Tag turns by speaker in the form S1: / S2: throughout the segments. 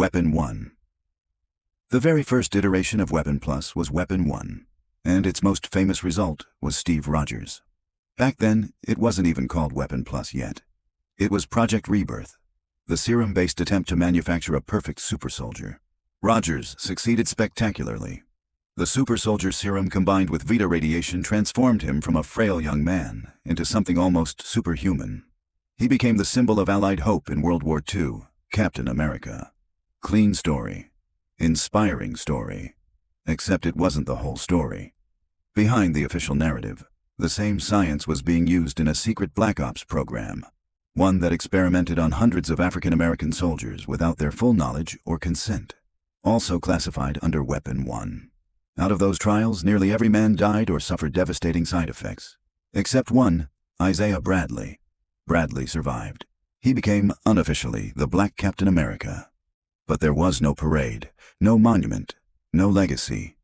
S1: Weapon 1. The very first iteration of Weapon Plus was Weapon 1, and its most famous result was Steve Rogers. Back then, it wasn't even called Weapon Plus yet. It was Project Rebirth, the serum-based attempt to manufacture a perfect super soldier. Rogers succeeded spectacularly. The super soldier serum combined with Vita radiation transformed him from a frail young man into something almost superhuman. He became the symbol of Allied hope in World War II, Captain America. Clean story. Inspiring story. Except it wasn't the whole story. Behind the official narrative, the same science was being used in a secret Black Ops program, one that experimented on hundreds of African American soldiers without their full knowledge or consent, also classified under Weapon 1. Out of those trials, nearly every man died or suffered devastating side effects. Except one, Isaiah Bradley. Bradley survived. He became, unofficially, the Black Captain America. But there was no parade, no monument, no legacy.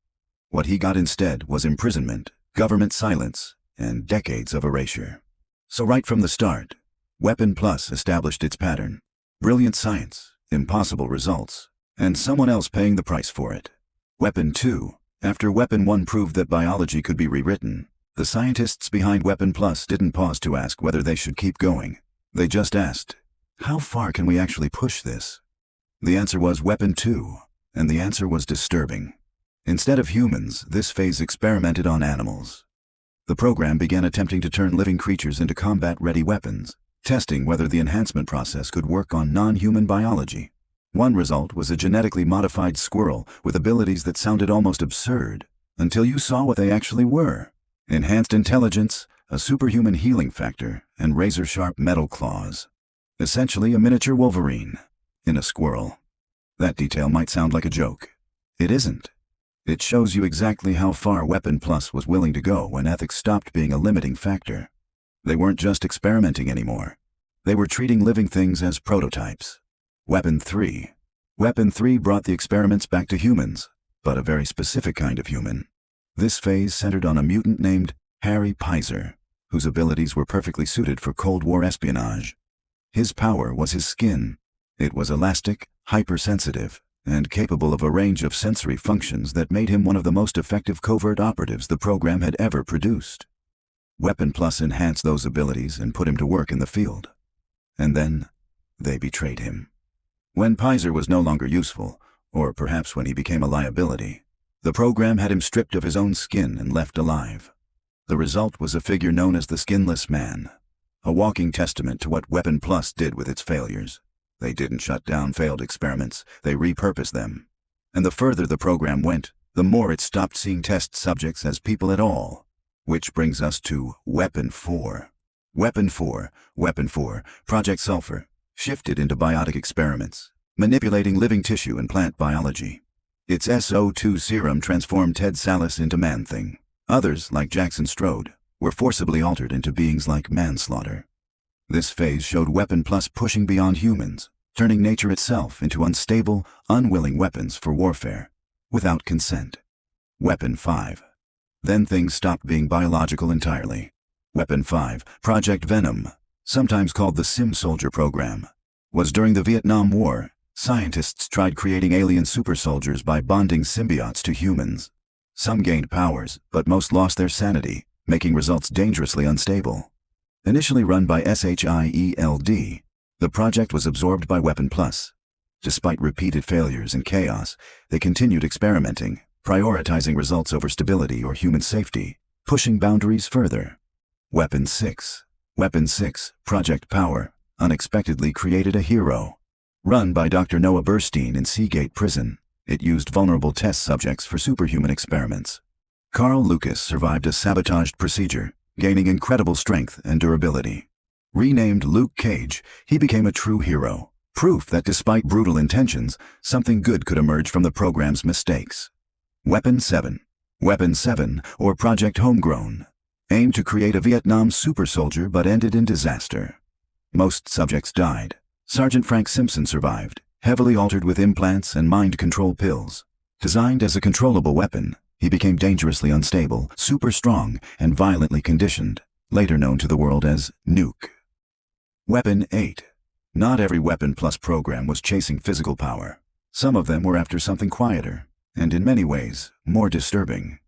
S1: What he got instead was imprisonment, government silence, and decades of erasure. So right from the start, Weapon Plus established its pattern. Brilliant science, impossible results, and someone else paying the price for it. Weapon 2. After Weapon 1 proved that biology could be rewritten, the scientists behind Weapon Plus didn't pause to ask whether they should keep going. They just asked, how far can we actually push this? The answer was Weapon 2, and the answer was disturbing. Instead of humans, this phase experimented on animals. The program began attempting to turn living creatures into combat-ready weapons, testing whether the enhancement process could work on non-human biology. One result was a genetically modified squirrel with abilities that sounded almost absurd, until you saw what they actually were. Enhanced intelligence, a superhuman healing factor, and razor-sharp metal claws. Essentially a miniature Wolverine in a squirrel. That detail might sound like a joke. It isn't. It shows you exactly how far Weapon Plus was willing to go when ethics stopped being a limiting factor. They weren't just experimenting anymore. They were treating living things as prototypes. Weapon 3. Weapon 3 brought the experiments back to humans, but a very specific kind of human. This phase centered on a mutant named Harry Pizer, whose abilities were perfectly suited for Cold War espionage. His power was his skin. It was elastic, hypersensitive, and capable of a range of sensory functions that made him one of the most effective covert operatives the program had ever produced. Weapon Plus enhanced those abilities and put him to work in the field. And then, they betrayed him. When Pizer was no longer useful, or perhaps when he became a liability, the program had him stripped of his own skin and left alive. The result was a figure known as the Skinless Man, a walking testament to what Weapon Plus did with its failures. They didn't shut down failed experiments, they repurposed them. And the further the program went, the more it stopped seeing test subjects as people at all. Which brings us to Weapon 4. Weapon 4, Project Sulfur, shifted into biotic experiments, manipulating living tissue and plant biology. Its SO2 serum transformed Ted Sallis into Man-Thing. Others, like Jackson Strode, were forcibly altered into beings like Manslaughter. This phase showed Weapon Plus pushing beyond humans, turning nature itself into unstable, unwilling weapons for warfare, without consent. Weapon 5. Then things stopped being biological entirely. Weapon 5, Project Venom, sometimes called the Sim Soldier program, was during the Vietnam War. Scientists tried creating alien super soldiers by bonding symbiotes to humans. Some gained powers, but most lost their sanity, making results dangerously unstable. Initially run by SHIELD, the project was absorbed by Weapon Plus. Despite repeated failures and chaos, they continued experimenting, prioritizing results over stability or human safety, pushing boundaries further. Weapon 6, Project Power, unexpectedly created a hero. Run by Dr. Noah Burstein in Seagate Prison, it used vulnerable test subjects for superhuman experiments. Carl Lucas survived a sabotaged procedure, gaining incredible strength and durability. Renamed Luke Cage, he became a true hero, proof that despite brutal intentions, something good could emerge from the program's mistakes. Weapon 7, or Project Homegrown, aimed to create a Vietnam super soldier but ended in disaster. Most subjects died. Sergeant Frank Simpson survived, heavily altered with implants and mind control pills. Designed as a controllable weapon, he became dangerously unstable, super strong, and violently conditioned, later known to the world as Nuke. Weapon 8. Not every Weapon Plus program was chasing physical power. Some of them were after something quieter, and in many ways, more disturbing.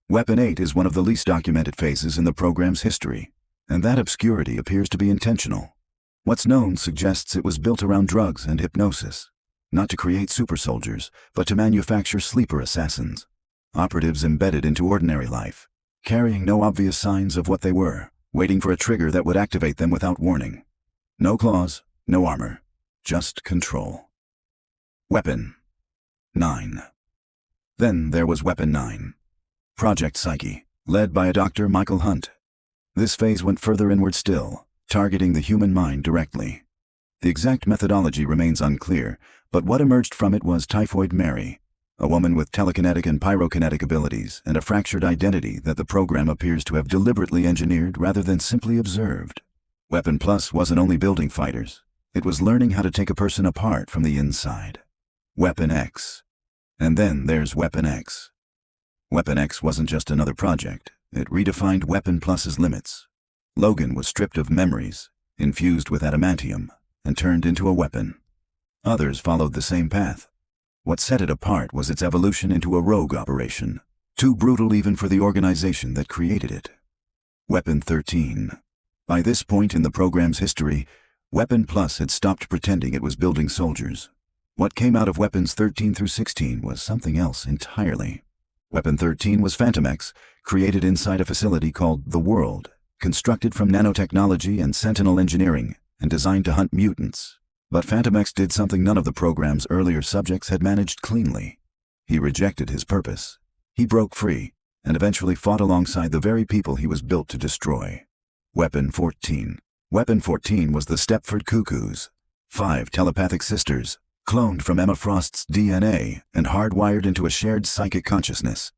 S1: Weapon 8 is one of the least documented phases in the program's history, and that obscurity appears to be intentional. What's known suggests it was built around drugs and hypnosis, not to create super soldiers, but to manufacture sleeper assassins, operatives embedded into ordinary life, carrying no obvious signs of what they were, waiting for a trigger that would activate them without warning. No claws, no armor, just control. Weapon 9. Then there was Weapon 9. Project Psyche, led by a Dr. Michael Hunt. This phase went further inward still, targeting the human mind directly. The exact methodology remains unclear, but what emerged from it was Typhoid Mary, a woman with telekinetic and pyrokinetic abilities and a fractured identity that the program appears to have deliberately engineered rather than simply observed. Weapon Plus wasn't only building fighters, it was learning how to take a person apart from the inside. Weapon X. And then there's Weapon X. Weapon X wasn't just another project, it redefined Weapon Plus's limits. Logan was stripped of memories, infused with adamantium, and turned into a weapon. Others followed the same path. What set it apart was its evolution into a rogue operation, too brutal even for the organization that created it. Weapon 13. By this point in the program's history, Weapon Plus had stopped pretending it was building soldiers. What came out of Weapons 13 through 16 was something else entirely. Weapon 13 was Phantom X, created inside a facility called The World, constructed from nanotechnology and sentinel engineering, and designed to hunt mutants. But Phantom X did something none of the program's earlier subjects had managed cleanly. He rejected his purpose. He broke free, and eventually fought alongside the very people he was built to destroy. Weapon 14. Weapon 14 was the Stepford Cuckoos, 5 telepathic sisters, cloned from Emma Frost's DNA and hardwired into a shared psychic consciousness.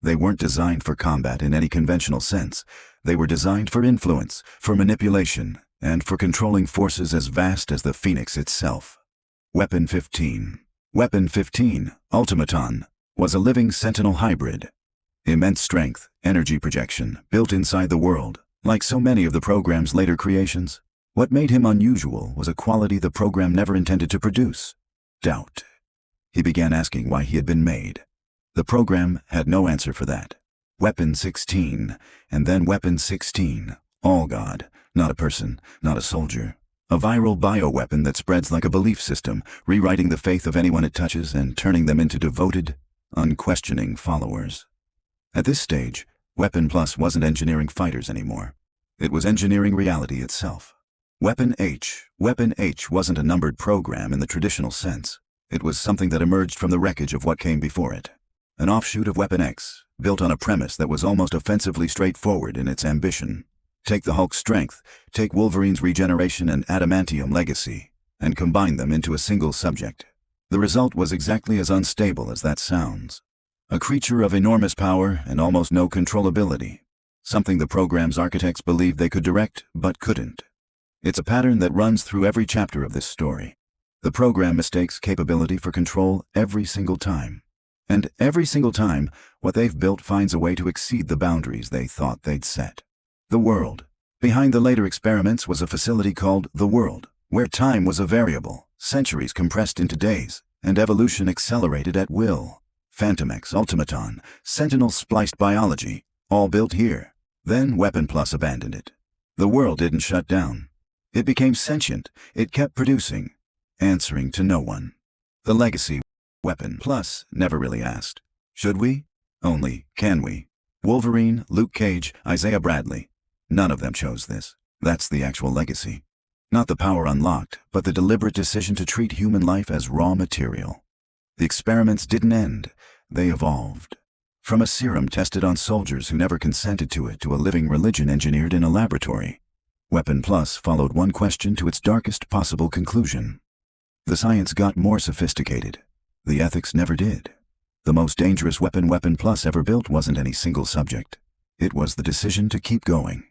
S1: They weren't designed for combat in any conventional sense. They were designed for influence, for manipulation, and for controlling forces as vast as the Phoenix itself. Weapon 15. Weapon 15, Ultimaton, was a living sentinel hybrid. Immense strength, energy projection, built inside the world, like so many of the program's later creations. What made him unusual was a quality the program never intended to produce: doubt. He began asking why he had been made. The program had no answer for that. Weapon 16, and then Weapon 16, All God, not a person, not a soldier. A viral bioweapon that spreads like a belief system, rewriting the faith of anyone it touches and turning them into devoted, unquestioning followers. At this stage, Weapon Plus wasn't engineering fighters anymore. It was engineering reality itself. Weapon H wasn't a numbered program in the traditional sense. It was something that emerged from the wreckage of what came before it. An offshoot of Weapon X, built on a premise that was almost offensively straightforward in its ambition. Take the Hulk's strength, take Wolverine's regeneration and adamantium legacy, and combine them into a single subject. The result was exactly as unstable as that sounds. A creature of enormous power and almost no controllability. Something the program's architects believed they could direct, but couldn't. It's a pattern that runs through every chapter of this story. The program mistakes capability for control every single time. And every single time, what they've built finds a way to exceed the boundaries they thought they'd set. The World. Behind the later experiments was a facility called The World, where time was a variable, centuries compressed into days, and evolution accelerated at will. Phantom X, Ultimaton, Sentinel spliced biology, all built here. Then Weapon Plus abandoned it. The World didn't shut down. It became sentient. It kept producing, answering to no one. The legacy. Weapon Plus never really asked, should we? Only, can we? Wolverine, Luke Cage, Isaiah Bradley. None of them chose this. That's the actual legacy. Not the power unlocked, but the deliberate decision to treat human life as raw material. The experiments didn't end. They evolved. From a serum tested on soldiers who never consented to it to a living religion engineered in a laboratory. Weapon Plus followed one question to its darkest possible conclusion. The science got more sophisticated. The ethics never did. The most dangerous weapon Weapon Plus ever built wasn't any single subject. It was the decision to keep going.